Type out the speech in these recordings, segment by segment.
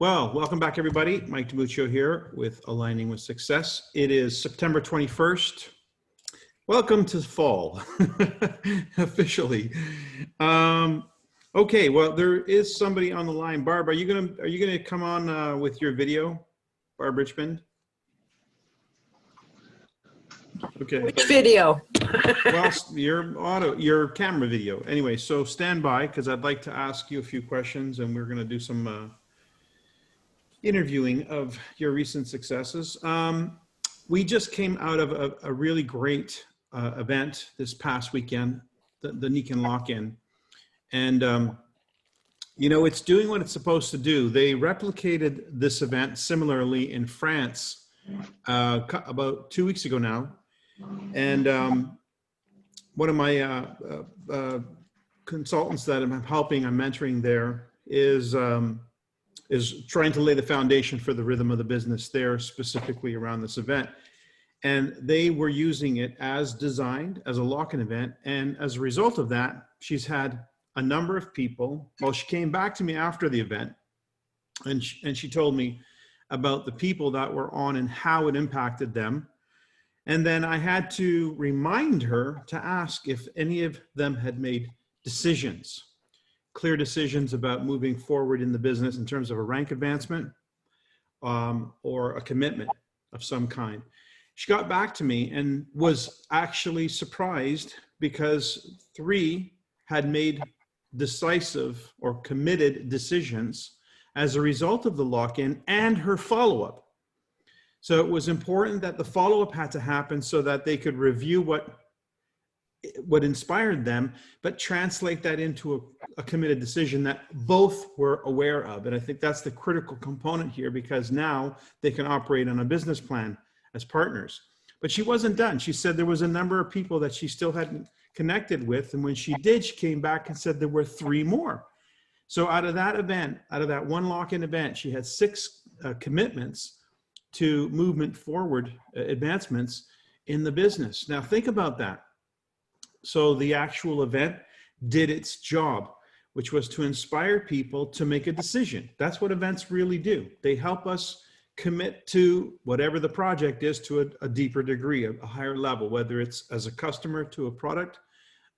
Well, welcome back, everybody. Mike DiMuccio here with Aligning with Success. It is September 21st. Welcome to fall, officially. Okay, well, there is somebody on the line. Barb, are you gonna come on with your video, Barbara Richmond? Okay. Which video? Well, your camera video. Anyway, so stand by because I'd like to ask you a few questions, and we're gonna do some interviewing of your recent successes. We just came out of a really great event this past weekend, the Niken Lock-In. And, you know, it's doing what it's supposed to do. They replicated this event similarly in France about 2 weeks ago now. And one of my consultants that I'm helping, I'm mentoring there is trying to lay the foundation for the rhythm of the business there, specifically around this event. And they were using it as designed as a lock-in event. And as a result of that, she's had a number of people. Well, she came back to me after the event and she told me about the people that were on and how it impacted them. And then I had to remind her to ask if any of them had made decisions, clear decisions about moving forward in the business in terms of a rank advancement or a commitment of some kind. She got back to me and was actually surprised because 3 had made decisive or committed decisions as a result of the lock-in and her follow-up. So it was important that the follow-up had to happen so that they could review what inspired them, but translate that into a committed decision that both were aware of. And I think that's the critical component here, because now they can operate on a business plan as partners. But she wasn't done. She said there was a number of people that she still hadn't connected with. And when she did, she came back and said there were 3 more. So out of that event, out of that one lock-in event, she had 6 commitments to movement forward, advancements in the business. Now think about that. So the actual event did its job, which was to inspire people to make a decision. That's what events really do. They help us commit to whatever the project is to a deeper degree, a higher level, whether it's as a customer to a product,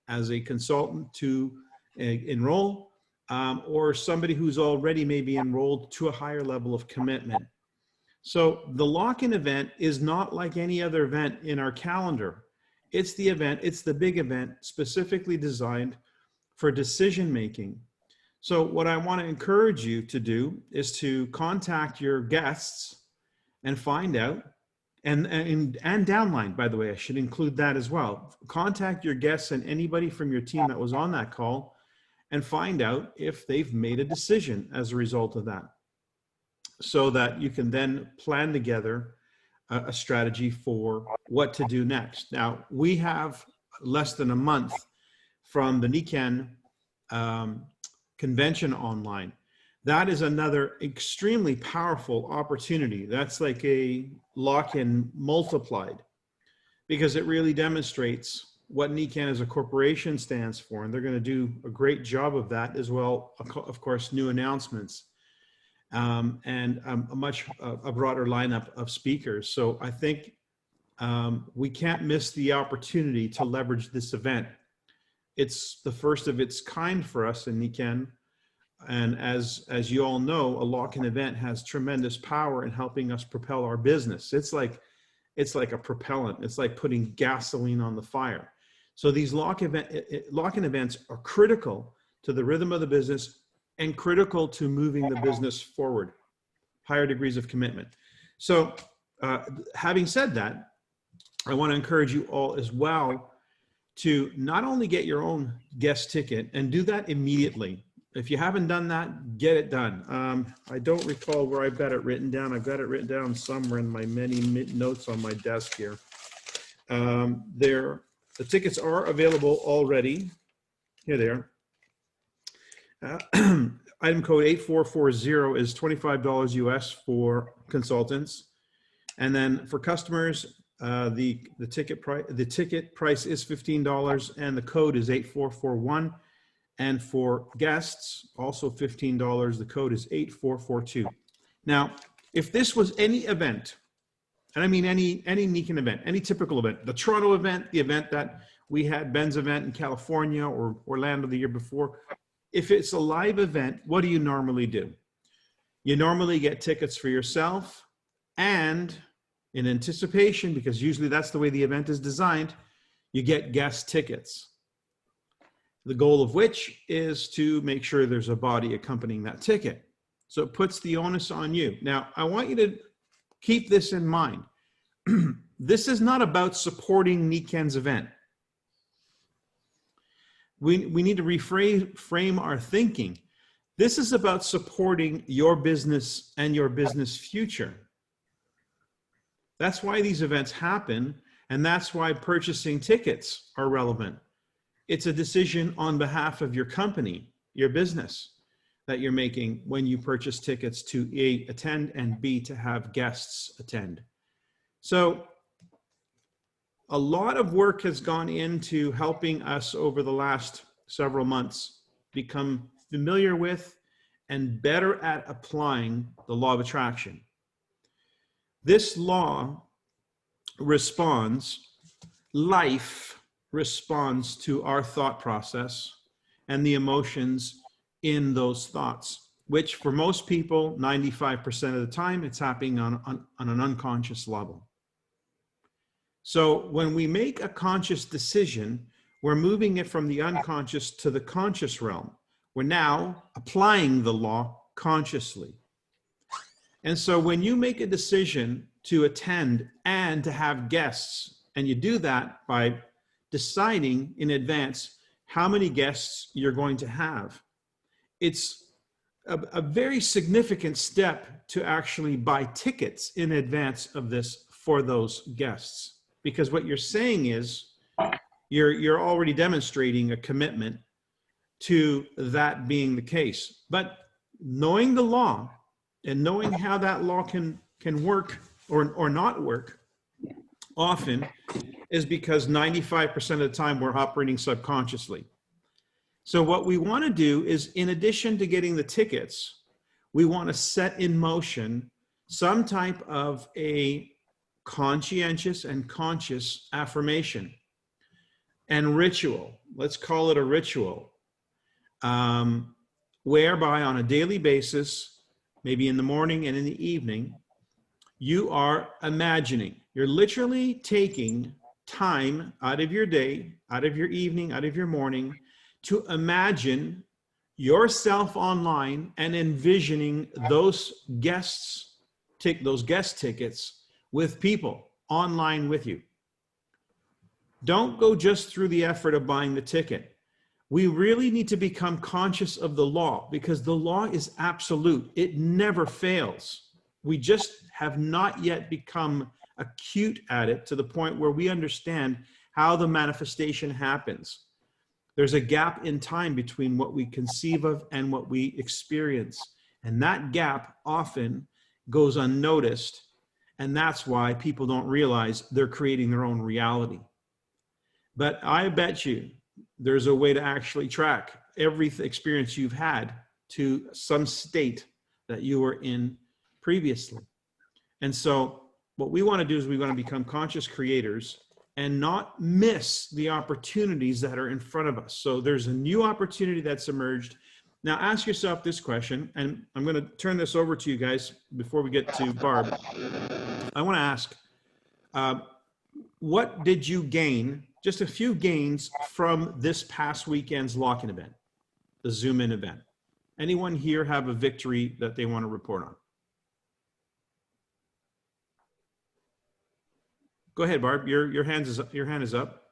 as a consultant to enroll, or somebody who's already maybe enrolled to a higher level of commitment. So the lock-in event is not like any other event in our calendar. It's the event, it's the big event specifically designed for decision making. So what I want to encourage you to do is to contact your guests and find out, and downline, by the way, I should include that as well. Contact your guests and anybody from your team that was on that call and find out if they've made a decision as a result of that, so that you can then plan together a strategy for what to do next. Now, we have less than a month from the Niken convention online. That is another extremely powerful opportunity. That's like a lock-in multiplied, because it really demonstrates what Niken as a corporation stands for. And they're going to do a great job of that as well. Of course, new announcements. And a broader lineup of speakers. So I think we can't miss the opportunity to leverage this event. It's the first of its kind for us in Niken. And as you all know, a lock-in event has tremendous power in helping us propel our business. It's like a propellant. It's like putting gasoline on the fire. So these lock-in events are critical to the rhythm of the business and critical to moving the business forward, higher degrees of commitment. So having said that, I want to encourage you all as well to not only get your own guest ticket, and do that immediately. If you haven't done that, get it done. I don't recall where I've got it written down. I've got it written down somewhere in my many notes on my desk here. The tickets are available already. Here they are. Item code 8440 is $25 US for consultants, and then for customers, the ticket price is $15, and the code is 8441. And for guests, also $15. The code is 8442. Now, if this was any event, and I mean any Nikan event, any typical event, the Toronto event, the event that we had, Ben's event in California or Orlando the year before, if it's a live event, what do you normally do? You normally get tickets for yourself, and in anticipation, because usually that's the way the event is designed, you get guest tickets. The goal of which is to make sure there's a body accompanying that ticket. So it puts the onus on you. Now, I want you to keep this in mind. This is not about supporting Niken's event. We need to reframe our thinking. This is about supporting your business and your business future. That's why these events happen, and that's why purchasing tickets are relevant. It's a decision on behalf of your company, your business, that you're making when you purchase tickets to A, attend, and B, to have guests attend. So a lot of work has gone into helping us over the last several months become familiar with and better at applying the law of attraction. This law responds, life responds to our thought process and the emotions in those thoughts, which for most people, 95% of the time, it's happening on an unconscious level. So when we make a conscious decision, we're moving it from the unconscious to the conscious realm. We're now applying the law consciously. And so when you make a decision to attend and to have guests, and you do that by deciding in advance how many guests you're going to have, it's a very significant step to actually buy tickets in advance of this for those guests. Because what you're saying is you're already demonstrating a commitment to that being the case. But knowing the law and knowing how that law can work or not work often is because 95% of the time we're operating subconsciously. So what we want to do is, in addition to getting the tickets, we want to set in motion some type of a conscientious and conscious affirmation and ritual. Let's call it a ritual, whereby on a daily basis, maybe in the morning and in the evening, you are imagining. You're literally taking time out of your day, out of your evening, out of your morning, to imagine yourself online and envisioning those guests, take those guest tickets with people online with you. Don't go just through the effort of buying the ticket. We really need to become conscious of the law, because the law is absolute. It never fails. We just have not yet become acute at it to the point where we understand how the manifestation happens. There's a gap in time between what we conceive of and what we experience. And that gap often goes unnoticed. And that's why people don't realize they're creating their own reality. But I bet you there's a way to actually track every experience you've had to some state that you were in previously. And so what we want to do is we want to become conscious creators and not miss the opportunities that are in front of us. So there's a new opportunity that's emerged. Now ask yourself this question, and I'm going to turn this over to you guys before we get to Barb. I want to ask, what did you gain, just a few gains from this past weekend's lock-in event, the Zoom-in event? Anyone here have a victory that they want to report on? Go ahead, Barb. Your hand is up.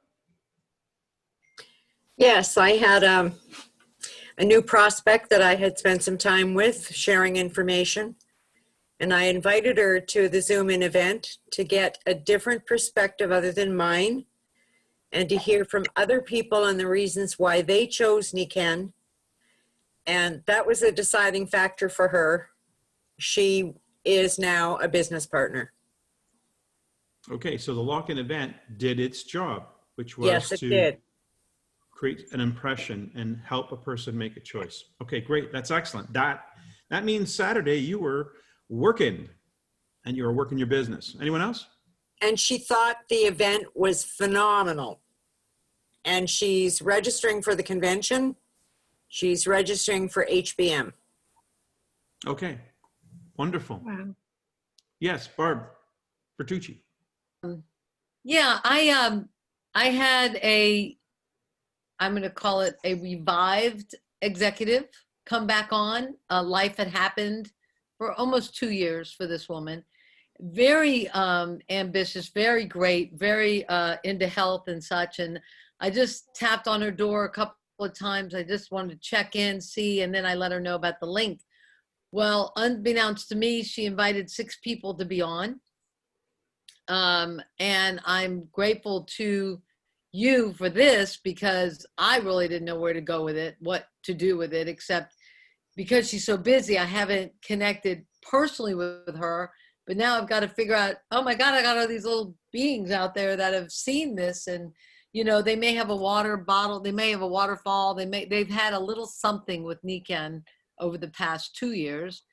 Yes, I had a new prospect that I had spent some time with, sharing information, and I invited her to the Zoom-in event to get a different perspective other than mine, and to hear from other people and the reasons why they chose Niken. And that was a deciding factor for her. She is now a business partner. Okay, so the lock-in event did its job, which was yes, it to did. create an impression and help a person make a choice. Okay, great. That's excellent. That means Saturday you were working, and you're working your business. Anyone else? And she thought the event was phenomenal. And she's registering for the convention. She's registering for HBM. Okay, wonderful. Wow. Yes, Barb Bertucci. Yeah, I had I'm going to call it a revived executive come back on. Life had happened for almost 2 years for this woman. Very ambitious, very great, very into health and such. And I just tapped on her door a couple of times. I just wanted to check in, see, and then I let her know about the link. Well, unbeknownst to me, she invited 6 people to be on. And I'm grateful to you for this, because I really didn't know where to go with it, what to do with it, except because she's so busy, I haven't connected personally with her. But now I've got to figure out, oh my God, I got all these little beings out there that have seen this. And, you know, they may have a water bottle, they may have a waterfall, they've had a little something with Nikan over the past 2 years,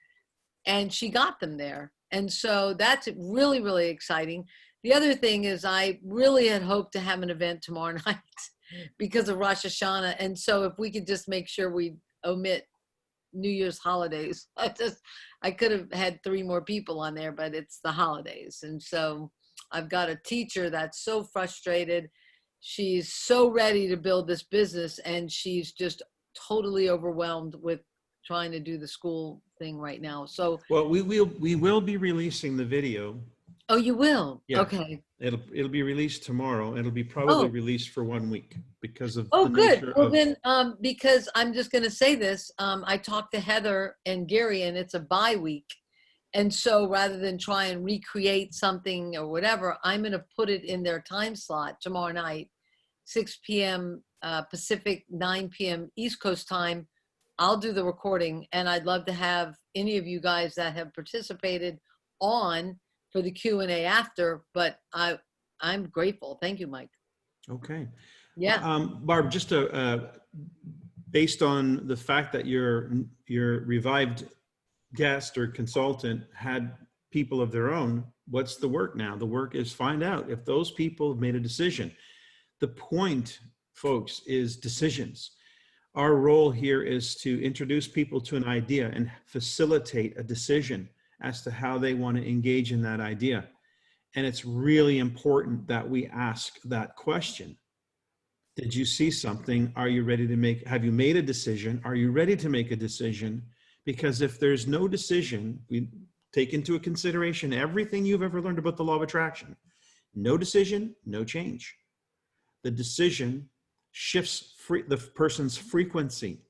and she got them there. And so that's really, really exciting. The other thing is I really had hoped to have an event tomorrow night because of Rosh Hashanah. And so if we could just make sure we omit New Year's holidays, I could have had 3 more people on there, but it's the holidays. And so I've got a teacher that's so frustrated. She's so ready to build this business, and she's just totally overwhelmed with trying to do the school thing right now. So, well, we will be releasing the video. Oh, you will? Yeah. Okay. It'll be released tomorrow. It'll be probably released for 1 week because of Oh, the good. nature Well, of, then, because I'm just going to say this, I talked to Heather and Gary, and it's a bye week. And so rather than try and recreate something or whatever, I'm going to put it in their time slot tomorrow night, 6 p.m. Pacific, 9 p.m. East Coast time. I'll do the recording, and I'd love to have any of you guys that have participated on for the Q&A after, but I'm grateful. Thank you, Mike. okay. Yeah. Barb, just based on the fact that your revived guest or consultant had people of their own, what's the work now? The work is find out if those people have made a decision. The point, folks, is decisions. Our role here is to introduce people to an idea and facilitate a decision as to how they want to engage in that idea. And it's really important that we ask that question. Did you see something? Are you ready to have you made a decision? Are you ready to make a decision? Because if there's no decision, we take into consideration everything you've ever learned about the law of attraction. No decision, no change. The decision shifts the person's frequency.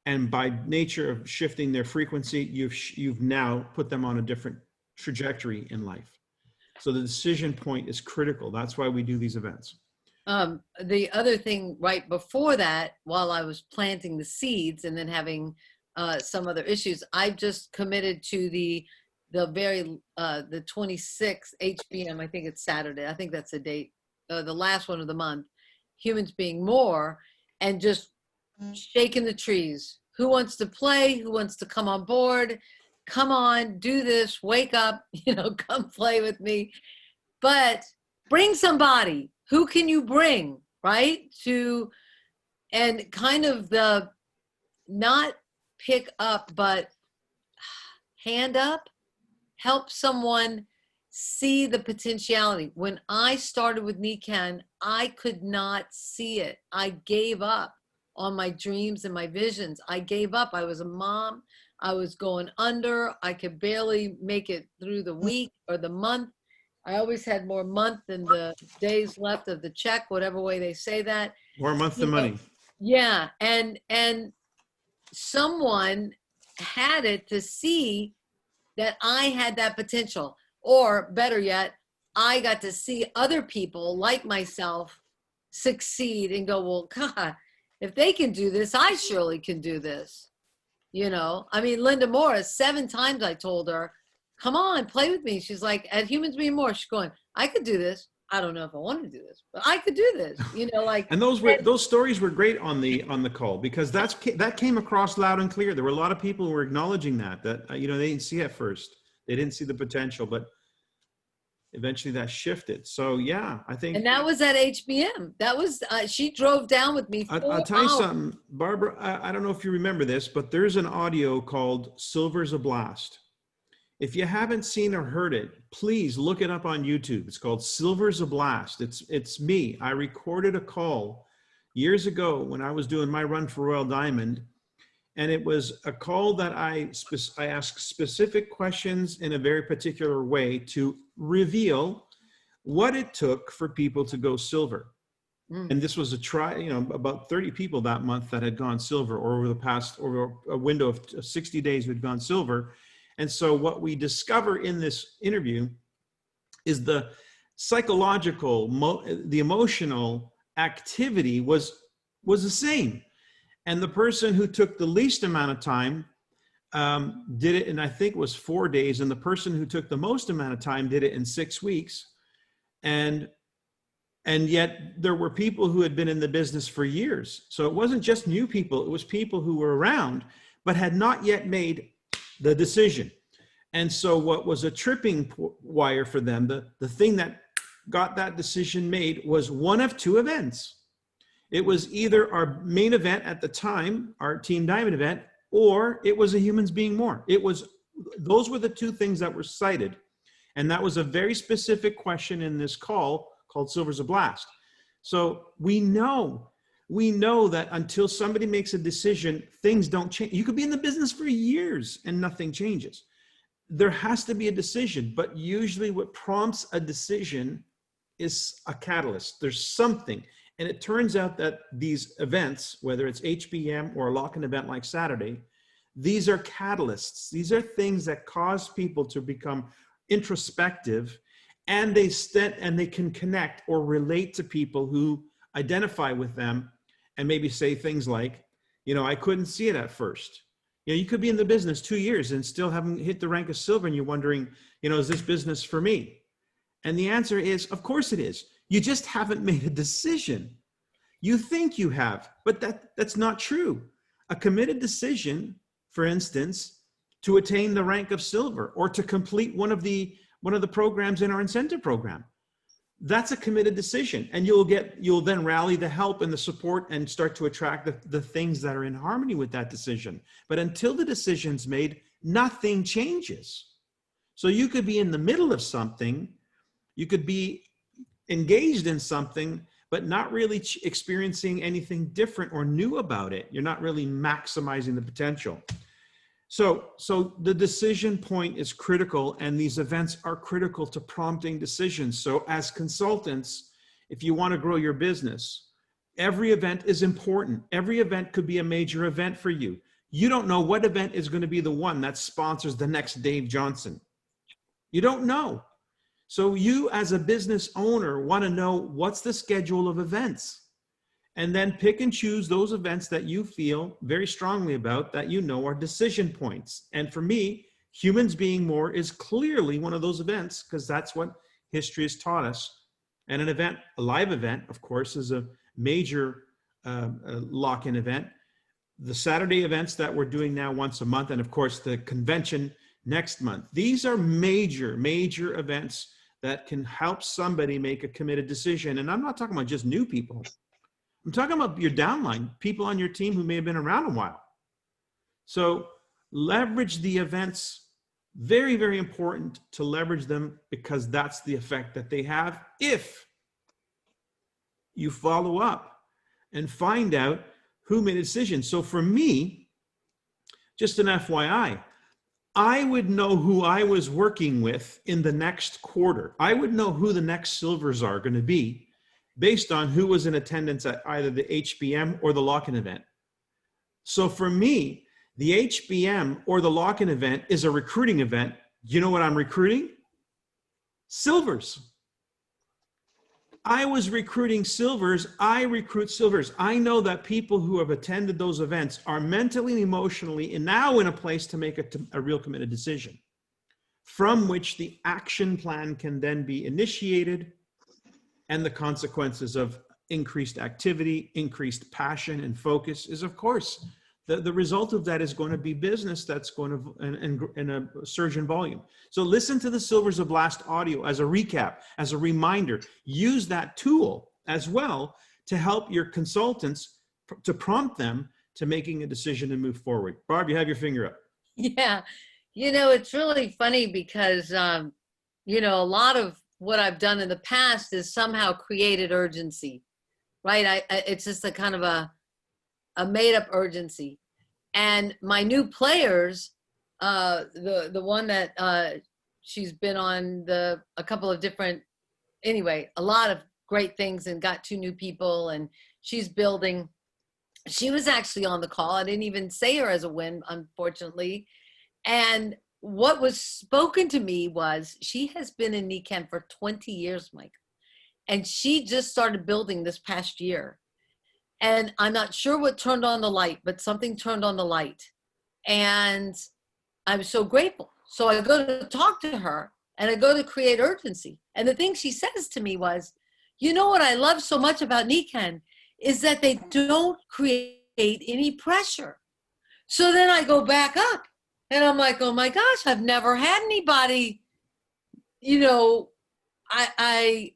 And by nature of shifting their frequency, you've now put them on a different trajectory in life. So the decision point is critical. That's why we do these events. The other thing right before that, while I was planting the seeds and then having some other issues, I just committed to the 26th HBM. I think it's Saturday. I think that's the date, the last one of the month. Humans Being More, and just shaking the trees. Who wants to play? Who wants to come on board? Come on, do this, wake up, come play with me. But bring somebody. Who can you bring, right? And kind of the not pick up, but hand up, help someone see the potentiality. When I started with Nikan, I could not see it. I gave up on my dreams and my visions. I gave up. I was a mom. I was going under. I could barely make it through the week or the month. I always had more month than the days left of the check, whatever way they say that. More month than money. Yeah. And someone had it to see that I had that potential. Or better yet, I got to see other people like myself succeed and go, well, God, if they can do this, I surely can do this. I mean, Linda Morris, 7 times I told her, come on, play with me. She's like, at Humans Being More, she's going, I could do this. I don't know if I want to do this, but I could do this, And those stories were great on the call, because that came across loud and clear. There were a lot of people who were acknowledging that they didn't see it first. They didn't see the potential, but eventually that shifted. So yeah, I think. And that was at HBM. That was, she drove down with me 4 I'll tell you hours. something, Barbara, I don't know if you remember this, but there's an audio called Silver's a Blast. If you haven't seen or heard it, please look it up on YouTube. It's called Silver's a Blast. It's me. I recorded a call years ago when I was doing my run for Royal Diamond. And it was a call that I asked specific questions in a very particular way to reveal what it took for people to go silver. And this was about 30 people that month that had gone silver, or over a window of 60 days who had gone silver. And so what we discover in this interview is the psychological, the emotional activity was the same. And the person who took the least amount of time did it in, I think it was 4 days. And the person who took the most amount of time did it in 6 weeks. And yet there were people who had been in the business for years. So it wasn't just new people. It was people who were around, but had not yet made the decision. And so what was a tripping wire for them, the thing that got that decision made, was one of two events. It was either our main event at the time, our Team Diamond event, or it was a Humans Being More. Those were the two things that were cited. And that was a very specific question in this call called Silver's a Blast. So we know that until somebody makes a decision, things don't change. You could be in the business for years and nothing changes. There has to be a decision, but usually what prompts a decision is a catalyst. There's something. And it turns out that these events, whether it's HBM or a lock-in event like Saturday, these are catalysts. These are things that cause people to become introspective, and they can connect or relate to people who identify with them and maybe say things like, I couldn't see it at first. You could be in the business 2 years and still haven't hit the rank of silver, and you're wondering, is this business for me? And the answer is, of course it is. You just haven't made a decision. You think you have, but that's not true. A committed decision, for instance, to attain the rank of silver or to complete one of the programs in our incentive program, that's a committed decision. And you'll then rally the help and the support and start to attract the things that are in harmony with that decision. But until the decision's made, nothing changes. So you could be in the middle of something, you could be engaged in something, but not really experiencing anything different or new about it. You're not really maximizing the potential. So the decision point is critical, and these events are critical to prompting decisions. So as consultants, if you want to grow your business, every event is important. Every event could be a major event for you. You don't know what event is going to be the one that sponsors the next Dave Johnson. You don't know. So you as a business owner want to know what's the schedule of events, and then pick and choose those events that you feel very strongly about, that are decision points. And for me, Humans Being More is clearly one of those events, because that's what history has taught us. And a live event, of course, is a major lock-in event. The Saturday events that we're doing now once a month, and of course the convention next month. These are major events that can help somebody make a committed decision. And I'm not talking about just new people. I'm talking about your downline, people on your team who may have been around a while. So leverage the events. Very, very important to leverage them, because that's the effect that they have if you follow up and find out who made a decision. So for me, just an FYI, I would know who I was working with in the next quarter. I would know who the next silvers are going to be based on who was in attendance at either the HBM or the lock-in event. So for me, the HBM or the lock-in event is a recruiting event. You know what I'm recruiting? Silvers. I was recruiting silvers. I recruit silvers. I know that people who have attended those events are mentally and emotionally and now in a place to make a real committed decision, from which the action plan can then be initiated, and the consequences of increased activity, increased passion and focus is, of course, the result of that is going to be business that's going to, and a surge in volume. So listen to the Silvers of Blast audio as a recap, as a reminder. Use that tool as well to help your consultants, to prompt them to making a decision and move forward. Barb, you have your finger up. Yeah. It's really funny because, a lot of what I've done in the past is somehow created urgency, right? It's just a kind of a made up urgency. And my new players, the one that she's been on a couple of different, anyway, a lot of great things, and got 2 new people, and she's building. She was actually on the call. I didn't even say her as a win, unfortunately. And what was spoken to me was she has been in NECAN for 20 years, Mike. And she just started building this past year. And I'm not sure what turned on the light, but something turned on the light. And I'm so grateful. So I go to talk to her, and I go to create urgency. And the thing she says to me was, what I love so much about NECAN is that they don't create any pressure. So then I go back up, and I'm like, oh my gosh, I've never had anybody, I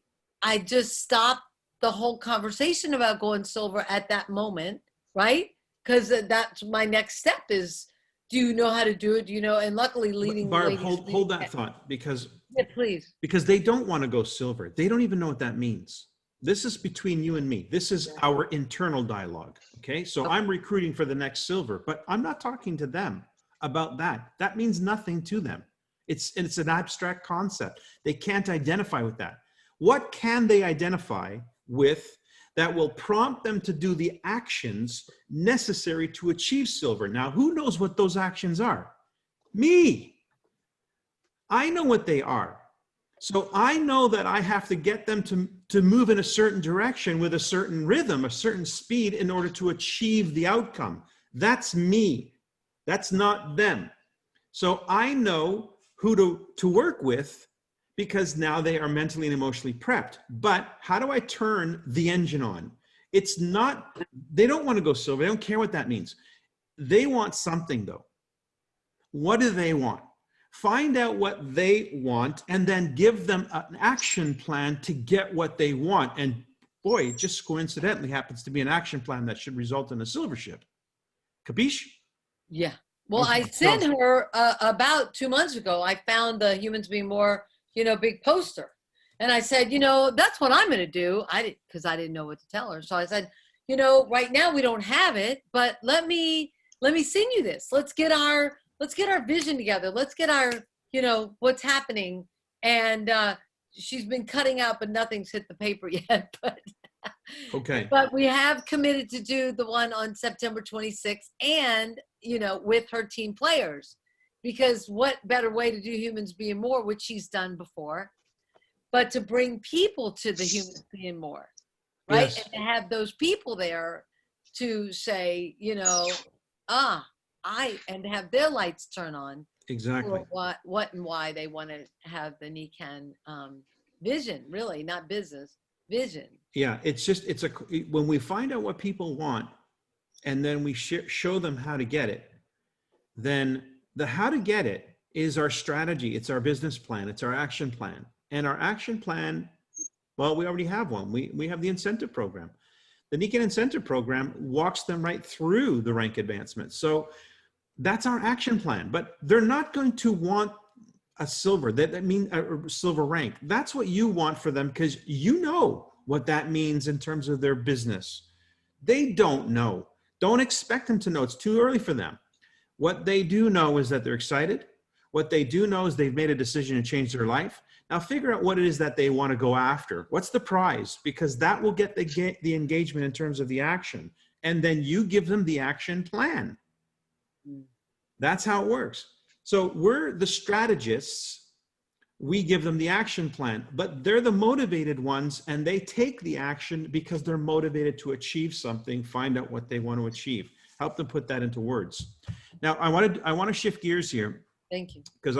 just stopped the whole conversation about going silver at that moment, right? Because that's my next step is, do you know how to do it? And luckily leading Barb, the ladies. hold that thought, because Yeah, please. because they don't want to go silver. They don't even know what that means. This is between you and me. This is our internal dialogue. Okay. So I'm recruiting for the next silver, but I'm not talking to them about that. That means nothing to them. It's an abstract concept. They can't identify with that. What can they identify with that will prompt them to do the actions necessary to achieve silver? Now, who knows what those actions are? Me. I know what they are. So I know that I have to get them to move in a certain direction with a certain rhythm, a certain speed in order to achieve the outcome. That's me. That's not them. So I know who to work with because now they are mentally and emotionally prepped. But how do I turn the engine on? It's not, they don't want to go silver. They don't care what that means. They want something though. What do they want? Find out what they want and then give them an action plan to get what they want. And boy, it just coincidentally happens to be an action plan that should result in a silver ship. Capiche? Yeah. Well, I sent her about 2 months ago, I found the Humans Be More, big poster. And I said, that's what I'm going to do. Because I didn't know what to tell her. So I said, right now we don't have it, but let me send you this. Let's get our vision together. Let's get our, what's happening. And she's been cutting out, but nothing's hit the paper yet. But okay. But we have committed to do the one on September 26th and, with her team players, because what better way to do Humans Being More, which she's done before, but to bring people to the Humans Being More, right? Yes. And to have those people there to say, and to have their lights turn on. Exactly. What and why they want to have the NECAN vision, really, not business, vision. Yeah, when we find out what people want and then we show them how to get it, then the how to get it is our strategy. It's our business plan. It's our action plan. And our action plan, well, we already have one. We have the incentive program. The NECAN incentive program walks them right through the rank advancement. So that's our action plan, but they're not going to want a silver. That means a silver rank. That's what you want for them because you know what that means in terms of their business. They don't know. Don't expect them to know. It's too early for them. What they do know is that they're excited. What they do know is they've made a decision to change their life. Now figure out what it is that they want to go after. What's the prize? Because that will get the engagement in terms of the action. And then you give them the action plan. That's how it works. So we're the strategists. We give them the action plan, but they're the motivated ones and they take the action because they're motivated to achieve something, find out what they want to achieve. Help them put that into words. Now I want to shift gears here. Thank you. Because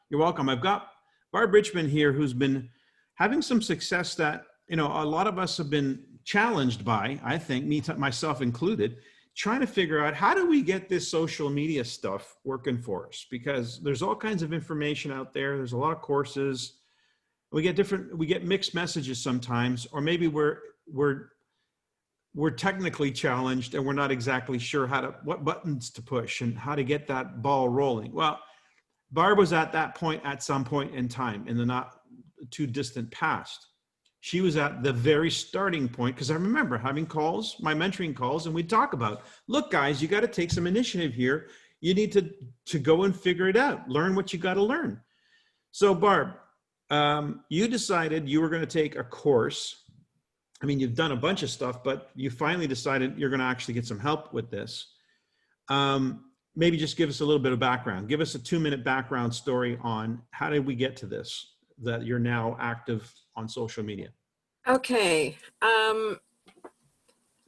you're welcome. I've got Barbara Richmond here who's been having some success that, a lot of us have been challenged by, I think, myself included, trying to figure out how do we get this social media stuff working for us, because there's all kinds of information out there. There's a lot of courses. We get mixed messages sometimes, or maybe we're technically challenged and we're not exactly sure what buttons to push and how to get that ball rolling. Well, Barb was at that point at some point in time in the not too distant past. She was at the very starting point, because I remember having calls, my mentoring calls, and we'd talk about, look, guys, you got to take some initiative here. You need to go and figure it out, learn what you got to learn. So Barb, you decided you were going to take a course. I mean, you've done a bunch of stuff, but you finally decided you're going to actually get some help with this. Maybe just give us a little bit of background. Give us a 2-minute background story on how did we get to this, that you're now active on social media. Okay.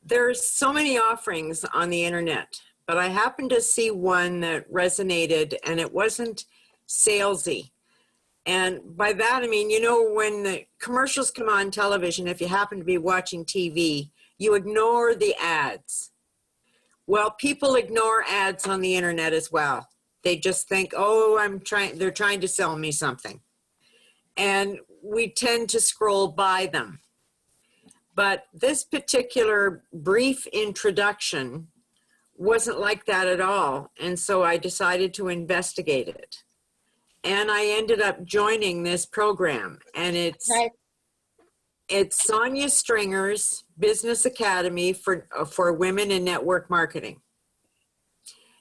There's so many offerings on the internet, but I happened to see one that resonated, and it wasn't salesy. And by that, I mean, you know, when the commercials come on television, if you happen to be watching TV, you ignore the ads. Well, people ignore ads on the internet as well. They just think, oh, they're trying to sell me something. And we tend to scroll by them. But this particular brief introduction wasn't like that at all. And so I decided to investigate it. And I ended up joining this program. And it's Sonia Stringer's Business Academy for Women in Network Marketing.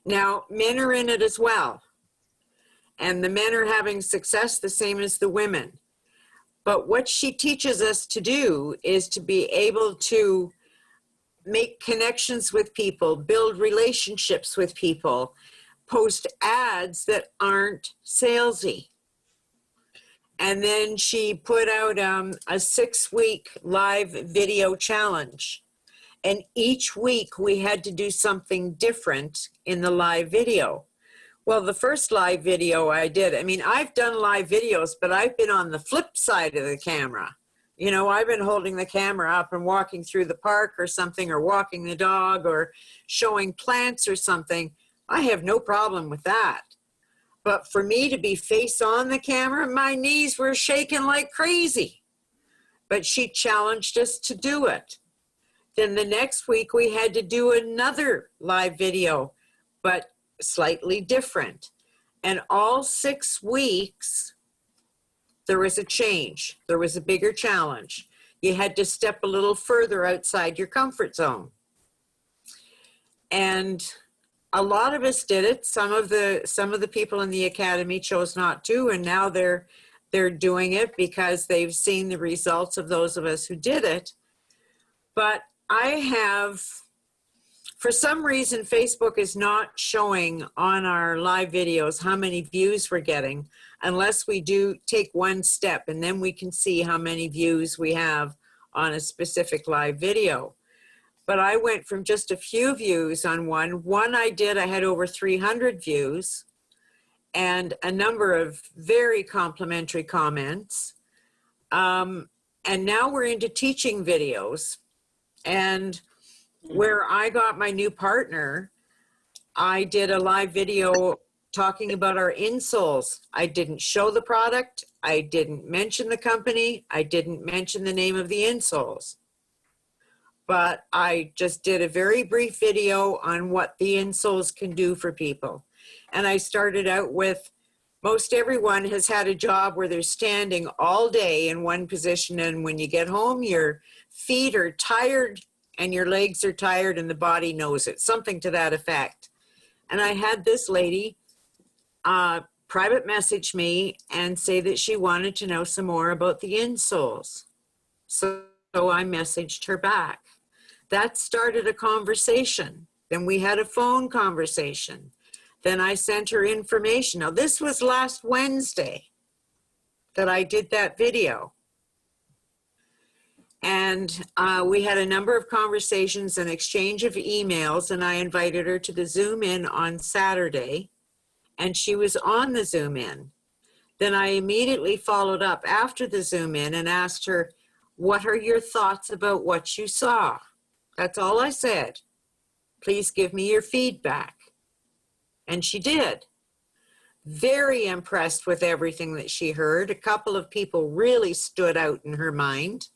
Now, men are in it as well. And the men are having success the same as the women. But what she teaches us to do is to be able to make connections with people, build relationships with people, post ads that aren't salesy. And then she put out a 6-week live video challenge. And each week we had to do something different in the live video. Well, the first live video I did, I mean, I've done live videos, but I've been on the flip side of the camera. You know, I've been holding the camera up and walking through the park or something, or walking the dog, or showing plants or something. I have no problem with that. But for me to be face on the camera, my knees were shaking like crazy. But she challenged us to do it. Then the next week we had to do another live video, but slightly different. And all 6 weeks, there was a change. There was a bigger challenge. You had to step a little further outside your comfort zone. And a lot of us did it. Some of the people in the academy chose not to, and now they're doing it because they've seen the results of those of us who did it. But for some reason, Facebook is not showing on our live videos how many views we're getting unless we do take one step, and then we can see how many views we have on a specific live video. But I went from just a few views on one I had over 300 views and a number of very complimentary comments. And now we're into teaching videos. And where I got my new partner, I did a live video talking about our insoles. I didn't show the product. I didn't mention the company. I didn't mention the name of the insoles. But I just did a very brief video on what the insoles can do for people. And I started out with, most everyone has had a job where they're standing all day in one position, and when you get home, your feet are tired and your legs are tired and the body knows it, something to that effect. And I had this lady private message me and say that she wanted to know some more about the insoles. So I messaged her back. That started a conversation. Then we had a phone conversation. Then I sent her information. Now, this was last Wednesday that I did that video. And we had a number of conversations and exchange of emails, and I invited her to the Zoom in on Saturday, and she was on the Zoom in. Then I immediately followed up after the Zoom in and asked her, what are your thoughts about what you saw? That's all I said. Please give me your feedback. And she did. Very impressed with everything that she heard. A couple of people really stood out in her mind.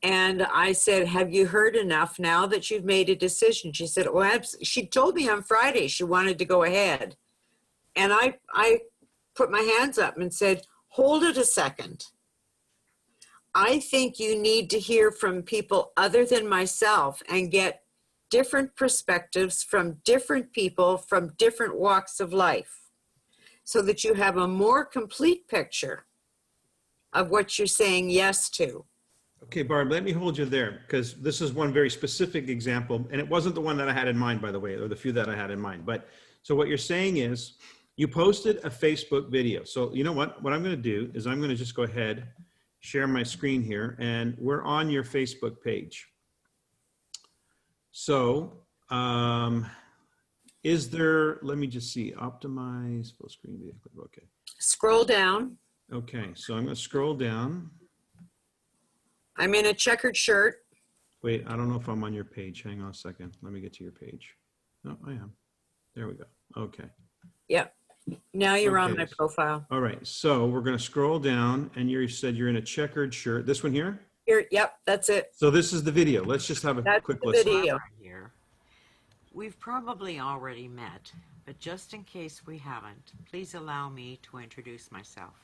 And I said, have you heard enough now that you've made a decision? She said, oh, she told me on Friday she wanted to go ahead. And I put my hands up and said, hold it a second. I think you need to hear from people other than myself and get different perspectives from different people from different walks of life so that you have a more complete picture of what you're saying yes to. Okay, Barb, let me hold you there because this is one very specific example, and it wasn't the one that I had in mind, by the way, or the few that I had in mind. But so what you're saying is you posted a Facebook video. So you know what I'm going to do is I'm going to just go ahead, share my screen here, and we're on your Facebook page. So is there, let me just see, optimize full screen video clip. Okay. Scroll down. Okay, so I'm going to scroll down. I'm in a checkered shirt. Wait, I don't know if I'm on your page. Hang on a second. Let me get to your page. No, I am. There we go. Okay. Yep. Now you're on Okay. my profile. All right. So we're going to scroll down and you said you're in a checkered shirt. This one here? Here, yep, that's it. So this is the video. Let's just have a That's quick the listen. video. Here. We've probably already met, but just in case we haven't, please allow me to introduce myself.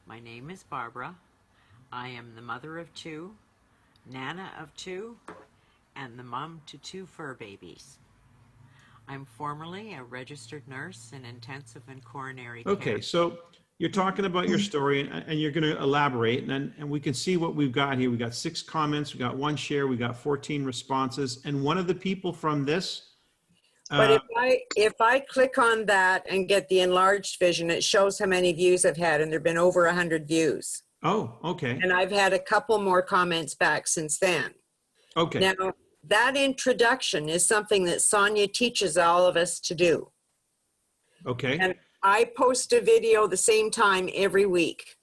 My name is Barbara. I am the mother of 2, Nana of 2, and the mom to 2 fur babies. I'm formerly a registered nurse in intensive and coronary care. Okay. So you're talking about your story and you're going to elaborate and we can see what we've got here. We got 6 comments, we got 1 share, we got 14 responses. And one of the people from this, But if I click on that and get the enlarged vision, it shows how many views I've had, and there've been over 100 views. oh, okay. And I've had a couple more comments back since then. Okay. Now, that introduction is something that Sonia teaches all of us to do. Okay. And I post a video the same time every week.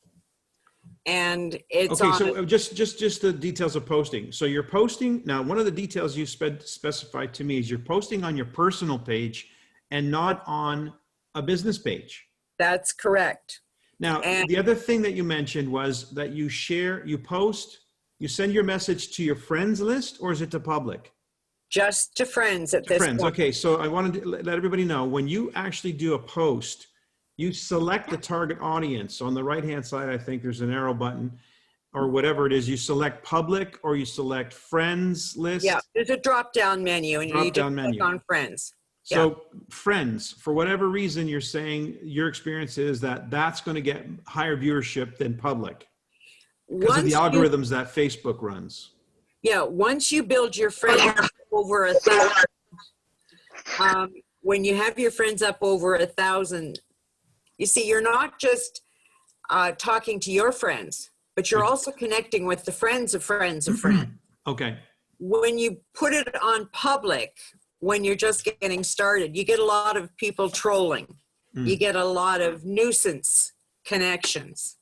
And it's Okay, on. so just the details of posting. So you're posting, now one of the details you specified to me is you're posting on your personal page and not on a business page. That's correct. Now, And- the other thing that you mentioned was that you post, you send your message to your friends list, or is it to public? Just to friends at this Friends, point. okay, so I wanted to let everybody know, when you actually do a post, you select the target audience. On the right-hand side, I think there's an arrow button or whatever it is. You select public or you select friends list. Yeah, there's a drop-down menu and you just Drop-down menu. click on friends. So friends, for whatever reason, you're saying your experience is that that's going to get higher viewership than public because of the algorithms that Facebook runs. Yeah, once you build your friends up over 1,000, when you have your friends up over 1,000, you see, you're not just talking to your friends, but you're also connecting with the friends of friends of friends. Okay. When you put it on public, when you're just getting started, you get a lot of people trolling. You get a lot of nuisance connections.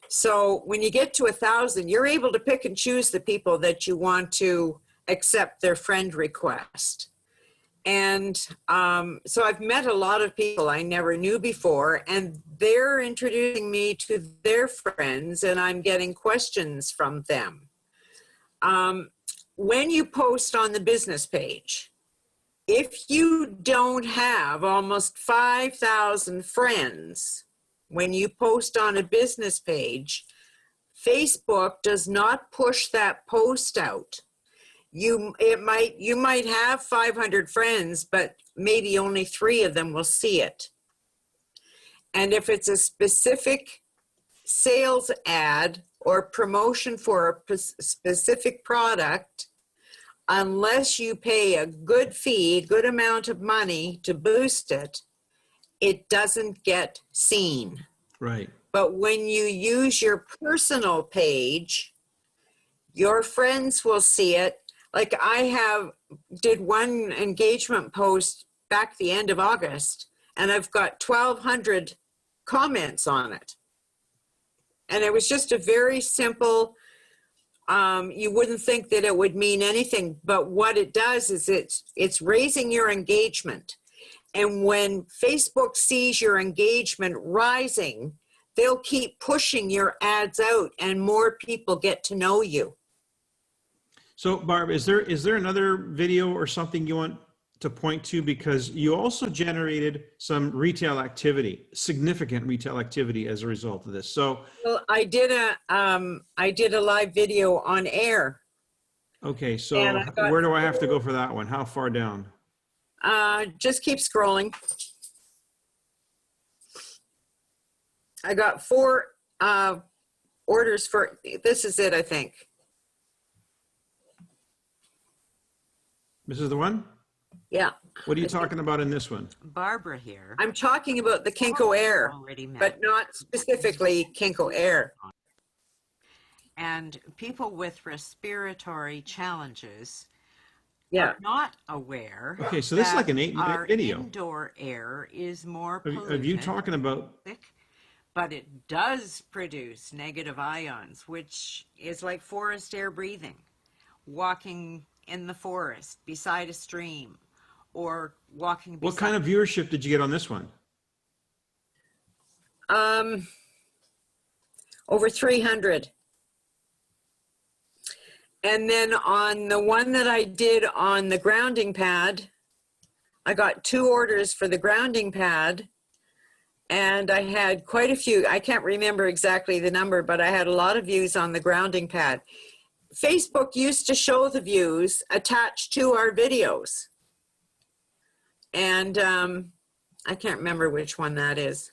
So when you get to 1,000, you're able to pick and choose the people that you want to accept their friend request. And so I've met a lot of people I never knew before, and they're introducing me to their friends, and I'm getting questions from them. When you post on the business page, if you don't have almost 5,000 friends, when you post on a business page, Facebook does not push that post out. You might have 500 friends, but maybe only 3 of them will see it. And if it's a specific sales ad or promotion for a specific product, unless you pay a good fee, good amount of money to boost it, it doesn't get seen. Right. But when you use your personal page, your friends will see it. Like I did one engagement post back the end of August, and I've got 1,200 comments on it. And it was just a very simple, you wouldn't think that it would mean anything, but what it does is it's raising your engagement. And when Facebook sees your engagement rising, they'll keep pushing your ads out and more people get to know you. So Barb, is there another video or something you want to point to? Because you also generated some retail activity, significant retail activity as a result of this. So Well, I did a live video on air. okay, so And I got- where do I have to go for that one? How far down? Just keep scrolling. I got 4 orders for, this is it, I think. This is the one? Yeah, What are you talking about in this one? Barbara here. I'm talking about the Kinko Air, Already met. but not specifically Kinko Air. And people with respiratory challenges Yeah, are not aware. Okay, so this is like an 8-minute our video. Indoor air is more polluted. Of you talking about, But it does produce negative ions, which is like forest air breathing, walking in the forest beside a stream, or walking beside. what kind of viewership did you get on this one? over 300. And then on the one that I did on the grounding pad, I got 2 orders for the grounding pad. And I had quite a few, I can't remember exactly the number, but I had a lot of views on the grounding pad. Facebook used to show the views attached to our videos. And I can't remember which one that is.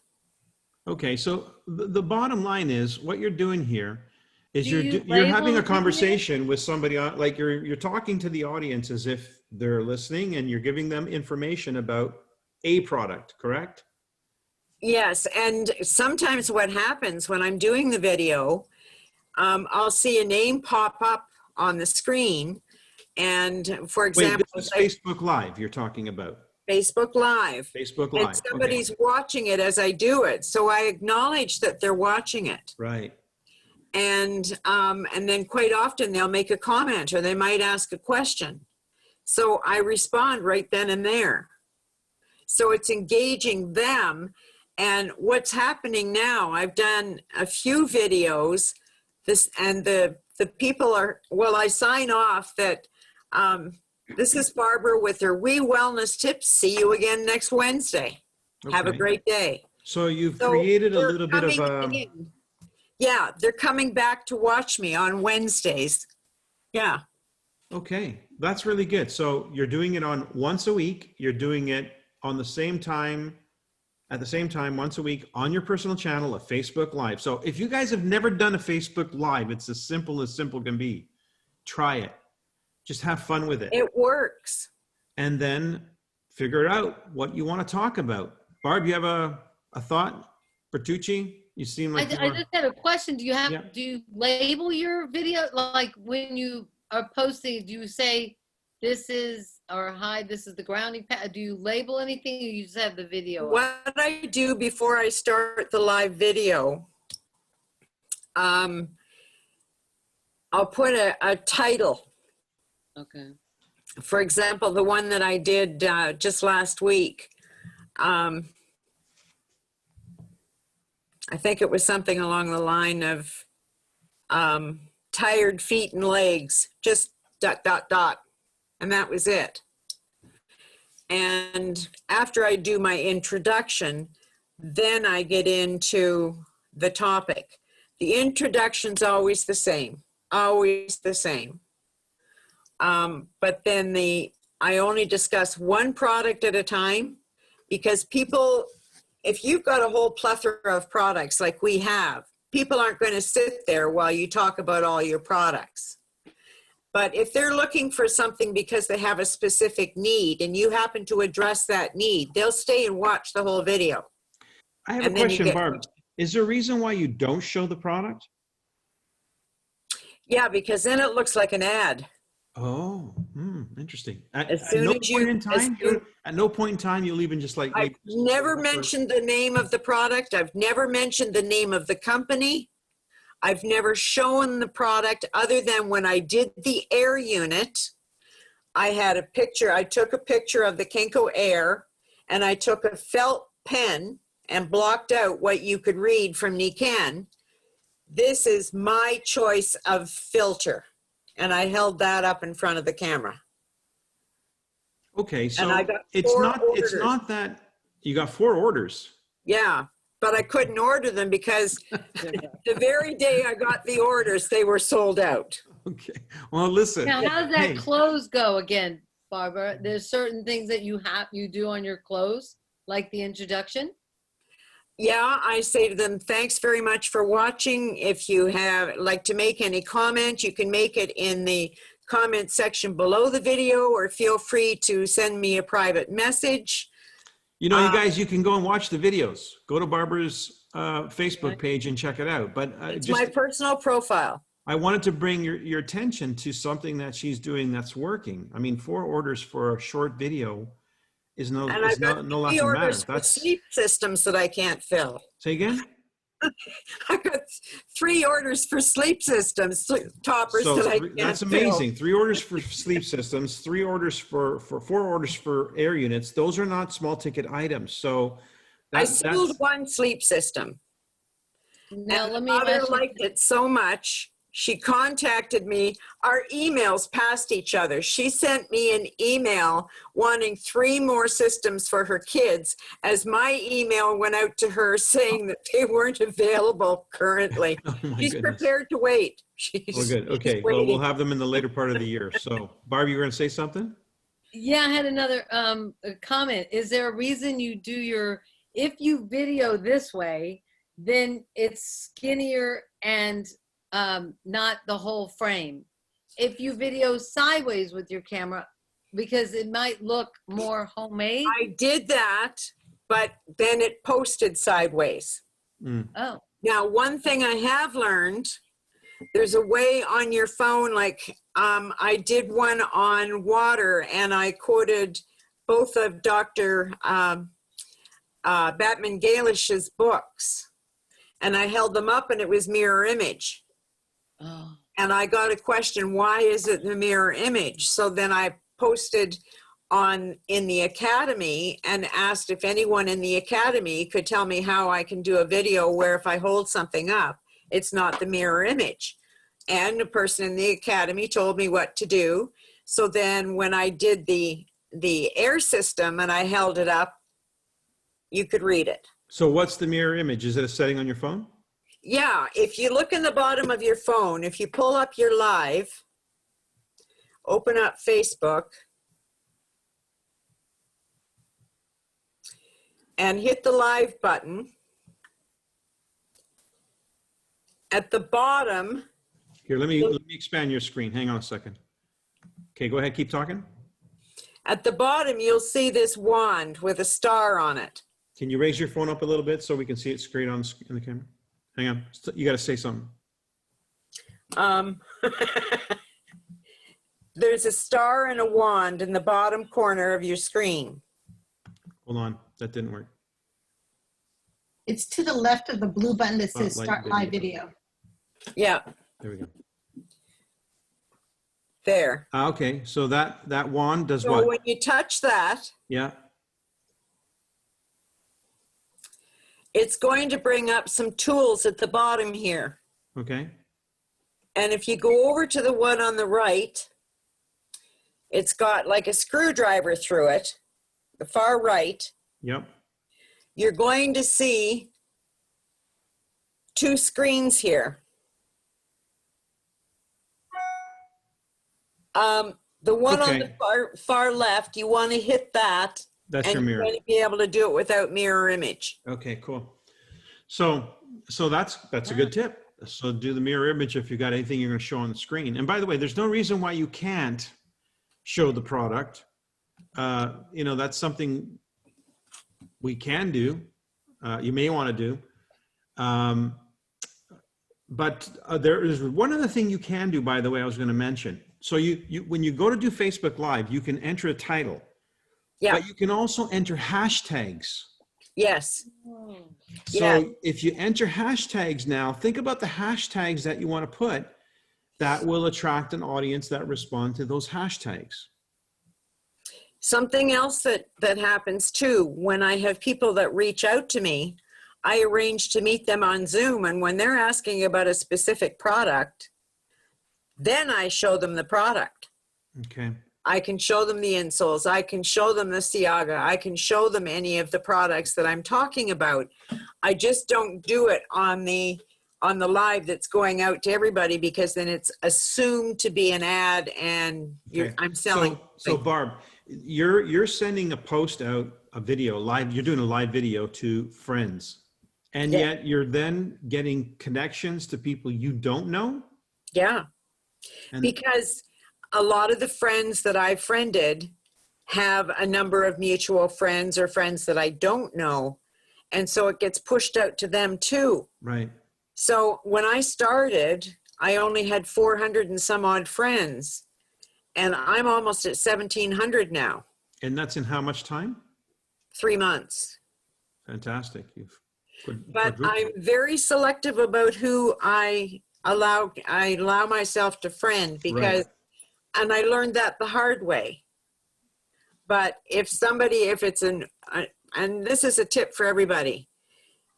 Okay, so the bottom line is what you're doing here is Do you you're having label a the conversation with somebody, like you're talking to the audience as if they're listening, and you're giving them information about a product, correct? Yes, and sometimes what happens when I'm doing the video, I'll see a name pop up on the screen. And for Wait, example, this is Facebook Live you're talking about. Facebook Live. Facebook Live. And somebody's watching it as I do it. So I acknowledge that they're watching it. Right. And then quite often they'll make a comment or they might ask a question. So I respond right then and there. So it's engaging them. And what's happening now, I've done a few videos, and the people are, well, I sign off that this is Barbara with her Wee Wellness Tips. See you again next Wednesday. Have a Okay. great day. So you've So created a they're little bit of coming in. Yeah, they're coming back to watch me on Wednesdays. Yeah. okay, that's really good. So you're doing it on once a week. You're doing it on the same time, at the same time, once a week on your personal channel, a Facebook Live. So if you guys have never done a Facebook Live, it's as simple can be. Try it. Just have fun with it. It works. And then figure out what you want to talk about. Barb, you have a thought? Bertucci, you seem like I just had a question. Do you have, Yeah. do you label your video? Like when you are posting, do you say this is, or hi, this is the grounding pad? Do you label anything or you just have the video? up? What I do before I start the live video, I'll put a title. Okay. For example, the one that I did just last week, I think it was something along the line of tired feet and legs, just ... And that was it. And after I do my introduction, then I get into the topic. The introduction's always the same, always the same. But then I only discuss one product at a time, because people, if you've got a whole plethora of products like we have, people aren't going to sit there while you talk about all your products. But if they're looking for something because they have a specific need and you happen to address that need, they'll stay and watch the whole video. I have And a then you question, get- Barb. Is there a reason why you don't show the product? Yeah, because then it looks like an ad. Oh, interesting. As soon no as you- point in as time, soon- at no point in time, you'll even just like. I've never mentioned the name of the product. I've never mentioned the name of the company. I've never shown the product other than when I did the Air unit. I had a picture, I took a picture of the Kinko Air, and I took a felt pen and blocked out what you could read from Nikan. This is my choice of filter. And I held that up in front of the camera. Okay, so I got it's 4 it's orders. not that you got 4 orders. Yeah, but I couldn't order them because the very day I got the orders, they were sold out. Okay. Well, listen. Now, how does that Hey. clothes go again, Barbara? There's certain things that you do on your clothes, like the introduction. Yeah, I say to them, thanks very much for watching. If you have like to make any comment, you can make it in the comment section below the video, or feel free to send me a private message. You know, you guys, you can go and watch the videos. Go to Barbara's Facebook page and check it out. But It's my personal profile. I wanted to bring your attention to something that she's doing that's working. I mean, 4 orders for a short video is no And I've got no 3 laughing orders matter. for That's, sleep systems that I can't fill. say again? I got 3 orders for sleep systems, toppers that I can't That's fill. amazing. 3 orders for sleep systems, 3 orders for 4 orders for air units. Those are not small ticket items. So I that's sold 1 sleep system. Now, And let me my mother ask you, liked it so much, she contacted me. Our emails passed each other. She sent me an email wanting 3 more systems for her kids, as my email went out to her saying that they weren't available currently. oh my She's goodness. prepared to wait. She's, Oh, good. Okay. she's Well, we'll waiting. have them in the later part of the year. So, Barb, you were going to say something? yeah, I had another a comment. Is there a reason you do if you video this way, then it's skinnier and not the whole frame? If you video sideways with your camera, because it might look more homemade. I did that, but then it posted sideways. Oh, Now, one thing I have learned, there's a way on your phone, like I did one on water, and I quoted both of Dr. Batman Galish's books, and I held them up and it was mirror image. oh. And I got a question, why is it the mirror image? So then I posted in the academy and asked if anyone in the academy could tell me how I can do a video where if I hold something up, it's not the mirror image. And a person in the academy told me what to do. So then when I did the air system and I held it up, you could read it. So what's the mirror image? Is it a setting on your phone? Yeah, if you look in the bottom of your phone, if you pull up your live, open up Facebook, and hit the live button. At the bottom, Here, let me expand your screen. Hang on a second. Okay, go ahead. Keep talking. at the bottom, you'll see this wand with a star on it. Can you raise your phone up a little bit so we can see it straight on in the camera? Hang on. You got to say something. There's a star and a wand in the bottom corner of your screen. Hold on. That didn't work. It's to the left of the blue button that says Spotlight Start Live Video. Video. Yeah, There we go. there. Okay. So that wand does So what? when you touch that, Yeah. it's going to bring up some tools at the bottom here. Okay. And if you go over to the one on the right, it's got like a screwdriver through it, the far right. Yep. You're going to see 2 screens here. The one on Okay. the far left, you want to hit that, That's and your you're mirror. going to be able to do it without mirror image. Okay, cool. So that's a good tip. So do the mirror image if you got anything you're going to show on the screen. And by the way, there's no reason why you can't show the product. You know, that's something we can do. You may want to do. But there is one other thing you can do, by the way, I was going to mention. So you when you go to do Facebook Live, you can enter a title. Yeah. But you can also enter hashtags. Yes. So Yeah. if you enter hashtags now, think about the hashtags that you want to put that will attract an audience that respond to those hashtags. Something else that happens too, when I have people that reach out to me, I arrange to meet them on Zoom, and when they're asking about a specific product, then I show them the product. Okay. I can show them the insoles. I can show them the Siaga. I can show them any of the products that I'm talking about. I just don't do it on the live that's going out to everybody, because then it's assumed to be an ad and Okay. I'm selling. So Barb, you're sending a post out, a video live. You're doing a live video to friends, and Yeah. yet you're then getting connections to people you don't know. Yeah. And Because a lot of the friends that I've friended have a number of mutual friends or friends that I don't know. And so it gets pushed out to them too. right. So when I started, I only had 400 and some odd friends, and I'm almost at 1,700 now, And that's in how much time? 3 months. Fantastic. You've But quadrupled. I'm very selective about who I allow myself to friend, because, and I learned that the hard way. But if it's and this is a tip for everybody,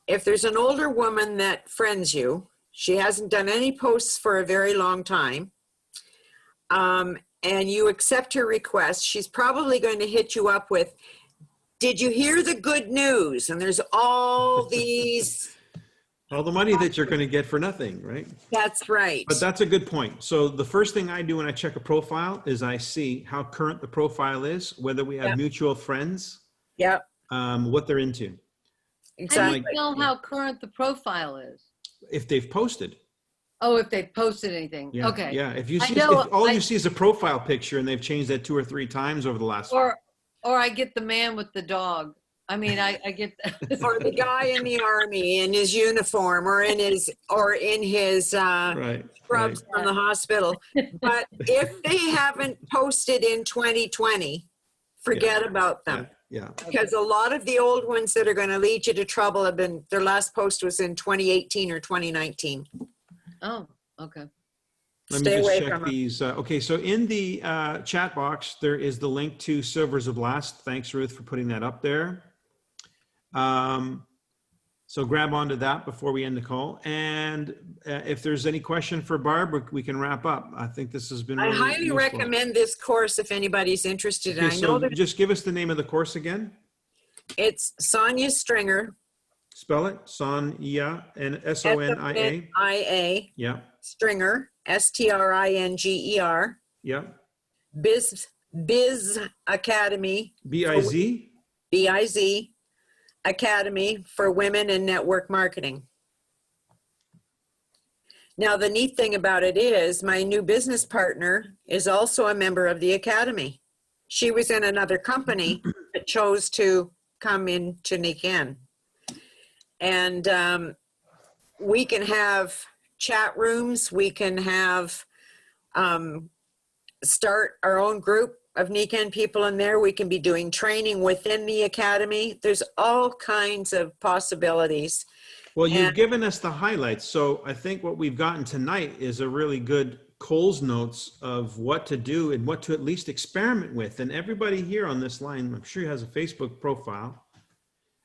if there's an older woman that friends you, she hasn't done any posts for a very long time, and you accept her request, she's probably going to hit you up with, "Did you hear the good news?" And there's all these. All the money that you're going to get for nothing, right? That's right. But that's a good point. So the first thing I do when I check a profile is I see how current the profile is, whether we have Yeah. mutual friends, Yep, what they're into, How do exactly. you know how current the profile is? if they've posted. Oh, if they posted anything. Yeah. Okay. Yeah. If you I see, know, if all I- you see is a profile picture and they've changed that 2 or 3 times over the last. Or I get the man with the dog. I mean, I get Or the guy in the army in his uniform, or in his Right. scrubs Right. from the hospital. But if they haven't posted in 2020, forget about them. Yeah. Because a lot of the old ones that are going to lead you to trouble have been, their last post was in 2018 or 2019. Oh, okay. Let Stay me away just check from them. these. Okay, so in the chat box, there is the link to Silvers of Blast. Thanks, Ruth, for putting that up there. So grab onto that before we end the call. And if there's any question for Barb, we can wrap up. I think this has been I really highly useful. recommend this course if anybody's interested. Okay, I know so that just give us the name of the course again. it's Sonia Stringer, Spell it. Sonia, and S-O-N-I-A. S-O-N-I-A, Yeah, Stringer, Stringer, yeah. Biz Academy, B-I-Z. BIZ Academy for Women in Network Marketing. Now, the neat thing about it is my new business partner is also a member of the Academy. She was in another company but chose to come into Niken. And we can have chat rooms. We can have, start our own group of Niken people in there. We can be doing training within the Academy. There's all kinds of possibilities. Well, you've And- given us the highlights. So I think what we've gotten tonight is a really good Cole's notes of what to do and what to at least experiment with. And everybody here on this line, I'm sure has a Facebook profile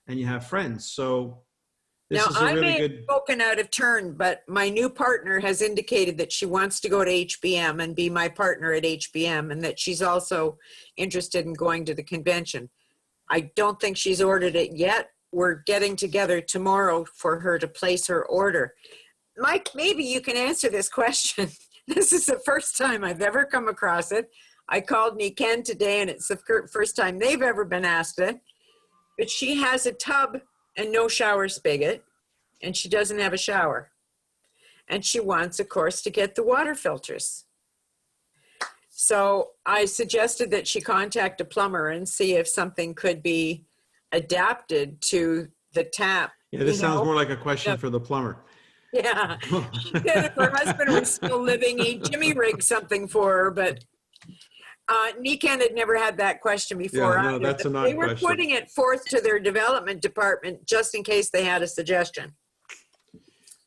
and you have friends. So this Now, is a I really may have good, spoken out of turn, but my new partner has indicated that she wants to go to HBM and be my partner at HBM, and that she's also interested in going to the convention. I don't think she's ordered it yet. We're getting together tomorrow for her to place her order. Mike, maybe you can answer this question. This is the first time I've ever come across it. I called Niken today, and it's the first time they've ever been asked it. But she has a tub and no shower spigot, and she doesn't have a shower. And she wants, of course, to get the water filters. So I suggested that she contact a plumber and see if something could be adapted to the tap. yeah, this you sounds know? more like a question Yeah. for the plumber. Yeah. She said if her husband was still living, he'd Jimmy rig something for her, but Nikan had never had that question before. Yeah, no, either, that's a but they were non-question. putting it forth to their development department just in case they had a suggestion.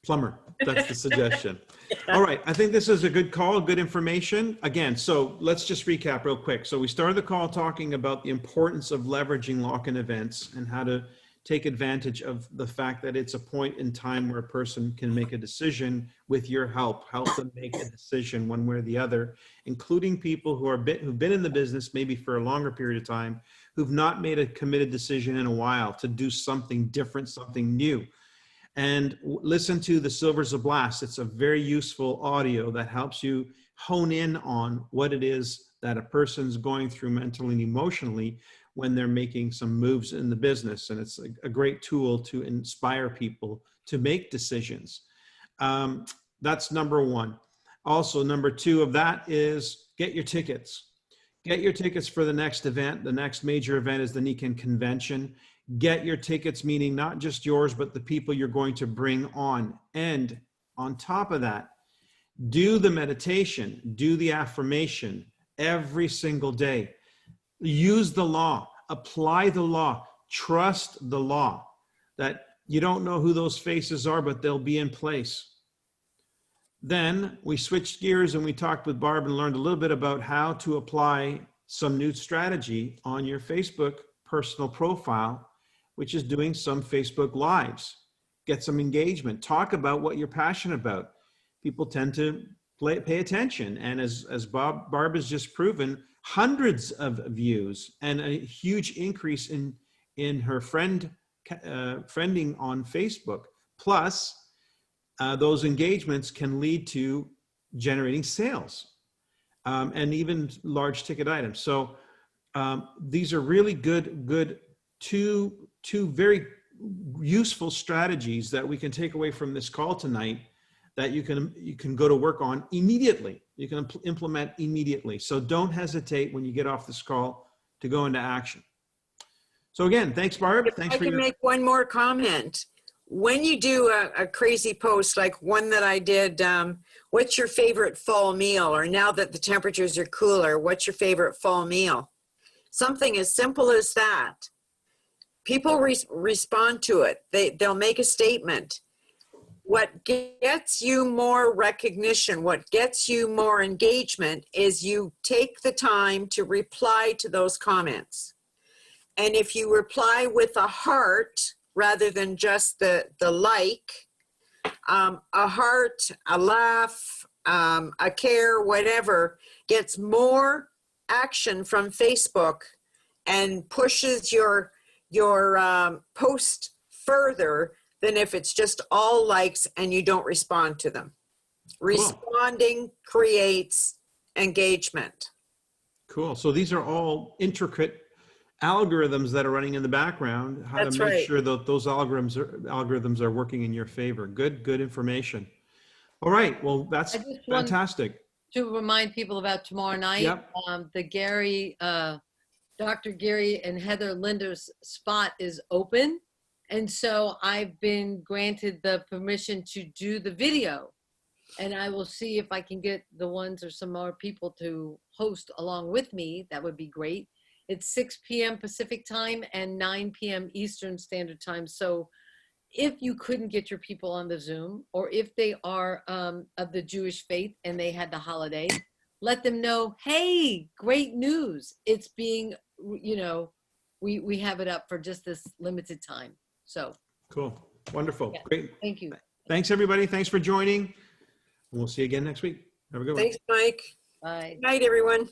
Plumber, that's the suggestion. All right, I think this is a good call, good information. Again, so let's just recap real quick. So we started the call talking about the importance of leveraging lock-in events and how to take advantage of the fact that it's a point in time where a person can make a decision with your help them make a decision one way or the other, including people who've been in the business maybe for a longer period of time, who've not made a committed decision in a while to do something different, something new. And listen to the Silvers of Blast. It's a very useful audio that helps you hone in on what it is that a person's going through mentally and emotionally when they're making some moves in the business. And it's a great tool to inspire people to make decisions. That's number one. Also, number two of that is get your tickets. Get your tickets for the next event. The next major event is the Nikan Convention. Get your tickets, meaning not just yours, but the people you're going to bring on. And on top of that, do the meditation, do the affirmation every single day. Use the law, apply the law, trust the law, that you don't know who those faces are, but they'll be in place. Then we switched gears and we talked with Barb and learned a little bit about how to apply some new strategy on your Facebook personal profile, which is doing some Facebook Lives. Get some engagement. Talk about what you're passionate about. People tend to pay attention. And as Barb has just proven, hundreds of views and a huge increase in her friending on Facebook. Plus, those engagements can lead to generating sales and even large ticket items. So these are really good two very useful strategies that we can take away from this call tonight that you can go to work on immediately. You can implement immediately. So don't hesitate when you get off this call to go into action. So again, thanks, Barb. Thanks for I can make one more comment. When you do a crazy post like one that I did, what's your favorite fall meal? Or now that the temperatures are cooler, what's your favorite fall meal? Something as simple as that. People respond to it. They'll make a statement. What gets you more recognition, what gets you more engagement is you take the time to reply to those comments. And if you reply with a heart rather than just the like, a heart, a laugh, a care, whatever, gets more action from Facebook and pushes your post further than if it's just all likes and you don't respond to them. Cool. Responding creates engagement. Cool. So these are all intricate algorithms that are running in the background, how to make sure that those algorithms are working in your favor. Good information. All right. Well, that's fantastic. To remind people about tomorrow night, yep. Dr. Gary and Heather Linder's spot is open. And so I've been granted the permission to do the video, and I will see if I can get the ones or some more people to host along with me. That would be great. It's 6 p.m. Pacific time and 9 p.m. Eastern Standard Time. So if you couldn't get your people on the Zoom, or if they are of the Jewish faith and they had the holiday, let them know, hey, great news. It's being, we have it up for just this limited time. So cool. Wonderful. Yeah. Great. Thank you. Thanks, everybody. Thanks for joining. We'll see you again next week. Have a good one. Thanks, Mike. Bye. Good night, everyone.